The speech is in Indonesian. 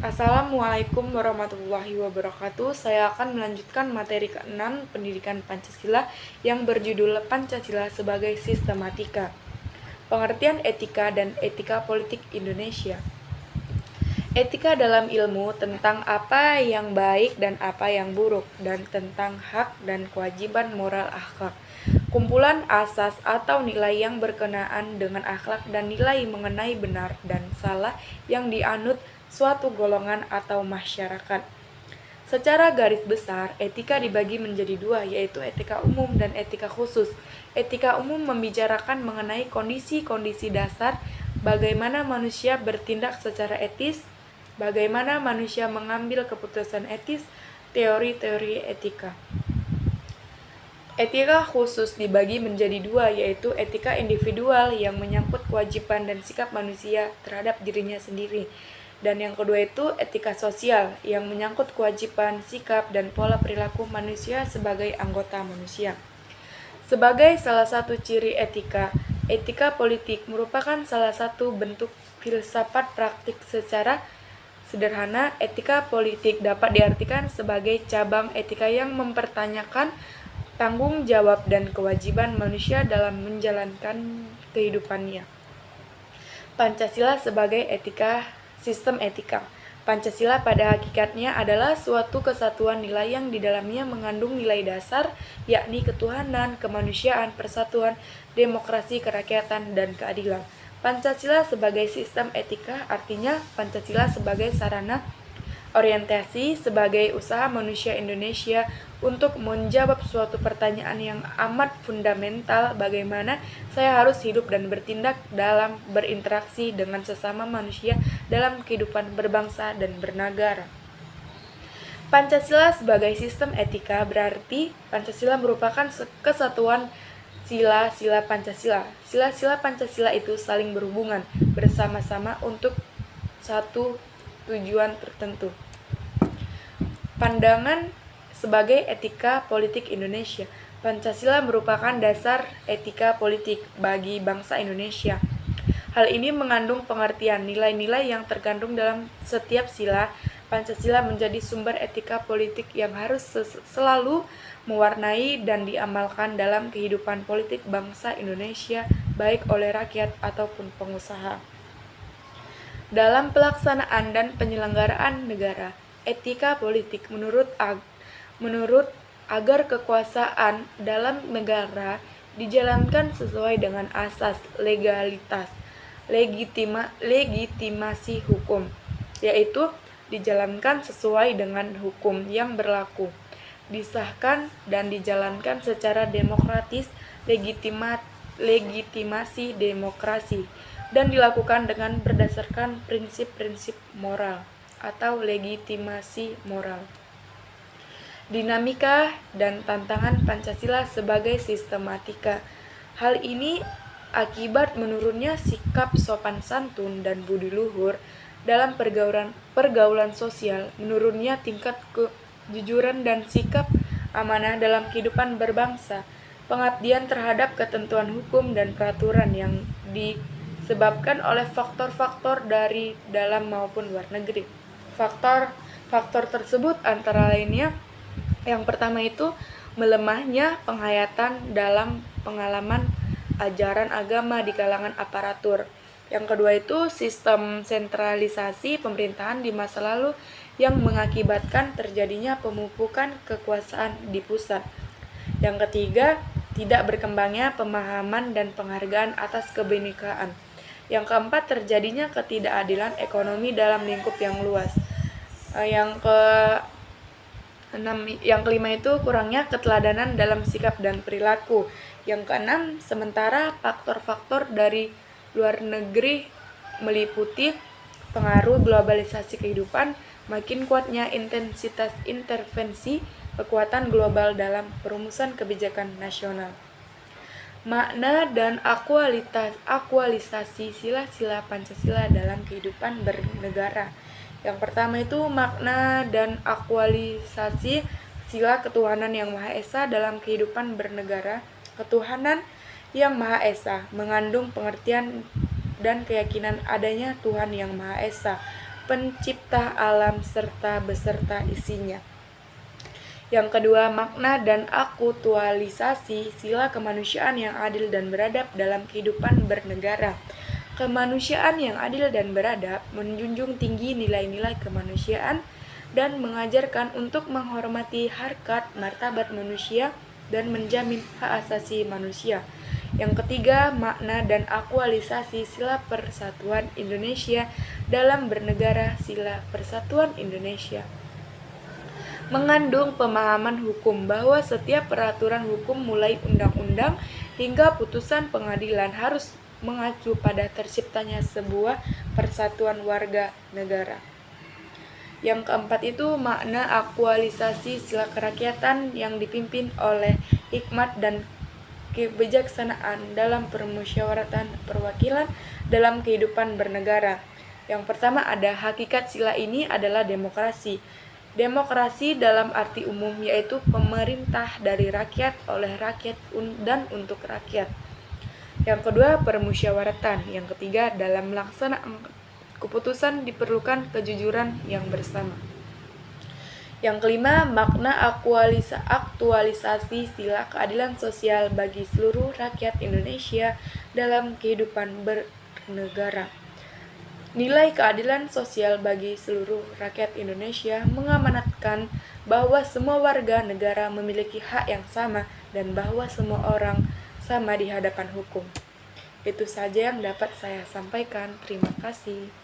Assalamualaikum warahmatullahi wabarakatuh. Saya akan melanjutkan materi ke-6 Pendidikan Pancasila yang berjudul Pancasila sebagai Sistematika. Pengertian etika dan etika politik Indonesia. Etika dalam ilmu tentang apa yang baik dan apa yang buruk, dan tentang hak dan kewajiban moral akhlak. Kumpulan asas atau nilai yang berkenaan dengan akhlak dan nilai mengenai benar dan salah yang dianut suatu golongan atau masyarakat. Secara garis besar, etika dibagi menjadi dua, yaitu etika umum dan etika khusus. Etika umum membicarakan mengenai kondisi-kondisi dasar, bagaimana manusia bertindak secara etis, bagaimana manusia mengambil keputusan etis, teori-teori etika. Etika khusus dibagi menjadi dua, yaitu etika individual yang menyangkut kewajiban dan sikap manusia terhadap dirinya sendiri, dan yang kedua itu etika sosial yang menyangkut kewajiban, sikap, dan pola perilaku manusia sebagai anggota manusia. Sebagai salah satu ciri etika, etika politik merupakan salah satu bentuk filsafat praktik. Secara sederhana, etika politik dapat diartikan sebagai cabang etika yang mempertanyakan tanggung jawab dan kewajiban manusia dalam menjalankan kehidupannya. Pancasila sebagai sistem etika. Pancasila pada hakikatnya adalah suatu kesatuan nilai yang di dalamnya mengandung nilai dasar, yakni ketuhanan, kemanusiaan, persatuan, demokrasi, kerakyatan, dan keadilan. Pancasila sebagai sistem etika artinya Pancasila sebagai sarana orientasi sebagai usaha manusia Indonesia untuk menjawab suatu pertanyaan yang amat fundamental, bagaimana saya harus hidup dan bertindak dalam berinteraksi dengan sesama manusia dalam kehidupan berbangsa dan bernegara. Pancasila sebagai sistem etika berarti Pancasila merupakan kesatuan sila-sila Pancasila. Sila-sila Pancasila itu saling berhubungan bersama-sama untuk satu tujuan tertentu. Pandangan sebagai etika politik Indonesia. Pancasila merupakan dasar etika politik bagi bangsa Indonesia. Hal ini mengandung pengertian nilai-nilai yang terkandung dalam setiap sila. Pancasila menjadi sumber etika politik yang harus selalu mewarnai dan diamalkan dalam kehidupan politik bangsa Indonesia, baik oleh rakyat ataupun pengusaha. Dalam pelaksanaan dan penyelenggaraan negara, etika politik menurut agar kekuasaan dalam negara dijalankan sesuai dengan asas legalitas, legitimasi hukum, yaitu dijalankan sesuai dengan hukum yang berlaku, disahkan dan dijalankan secara demokratis, legitimasi demokrasi, dan dilakukan dengan berdasarkan prinsip-prinsip moral atau legitimasi moral. Dinamika dan tantangan Pancasila sebagai sistematika. Hal ini akibat menurunnya sikap sopan santun dan budi luhur dalam pergaulan sosial, menurunnya tingkat kejujuran dan sikap amanah dalam kehidupan berbangsa, pengabdian terhadap ketentuan hukum dan peraturan yang disebabkan oleh faktor-faktor dari dalam maupun luar negeri. Faktor tersebut antara lainnya, yang pertama itu melemahnya penghayatan dalam pengalaman ajaran agama di kalangan aparatur. Yang kedua itu sistem sentralisasi pemerintahan di masa lalu yang mengakibatkan terjadinya pemupukan kekuasaan di pusat. Yang ketiga, tidak berkembangnya pemahaman dan penghargaan atas kebinekaan. Yang keempat, terjadinya ketidakadilan ekonomi dalam lingkup yang luas. Yang kelima itu kurangnya keteladanan dalam sikap dan perilaku. Yang keenam, sementara faktor-faktor dari luar negeri meliputi pengaruh globalisasi kehidupan, makin kuatnya intensitas intervensi kekuatan global dalam perumusan kebijakan nasional. Makna dan aktualisasi sila-sila Pancasila dalam kehidupan bernegara. Yang pertama itu makna dan aktualisasi sila ketuhanan yang Maha Esa dalam kehidupan bernegara. Ketuhanan yang Maha Esa mengandung pengertian dan keyakinan adanya Tuhan yang Maha Esa, pencipta alam serta beserta isinya. Yang kedua, makna dan aktualisasi sila kemanusiaan yang adil dan beradab dalam kehidupan bernegara. Kemanusiaan yang adil dan beradab menjunjung tinggi nilai-nilai kemanusiaan dan mengajarkan untuk menghormati harkat martabat manusia dan menjamin hak asasi manusia. Yang ketiga, makna dan aktualisasi sila persatuan Indonesia dalam bernegara. Sila persatuan Indonesia mengandung pemahaman hukum bahwa setiap peraturan hukum mulai undang-undang hingga putusan pengadilan harus mengacu pada terciptanya sebuah persatuan warga negara. Yang keempat itu makna aktualisasi sila kerakyatan yang dipimpin oleh hikmat dan kebijaksanaan dalam permusyawaratan perwakilan dalam kehidupan bernegara. Yang pertama ada hakikat sila ini adalah demokrasi. Demokrasi dalam arti umum yaitu pemerintah dari rakyat, oleh rakyat, dan untuk rakyat. Yang kedua, permusyawaratan. Yang ketiga, dalam melaksanakan keputusan diperlukan kejujuran yang bersama. Yang kelima, makna aktualisasi sila keadilan sosial bagi seluruh rakyat Indonesia dalam kehidupan bernegara. Nilai keadilan sosial bagi seluruh rakyat Indonesia mengamanatkan bahwa semua warga negara memiliki hak yang sama dan bahwa semua orang sama di hadapan hukum. Itu saja yang dapat saya sampaikan. Terima kasih.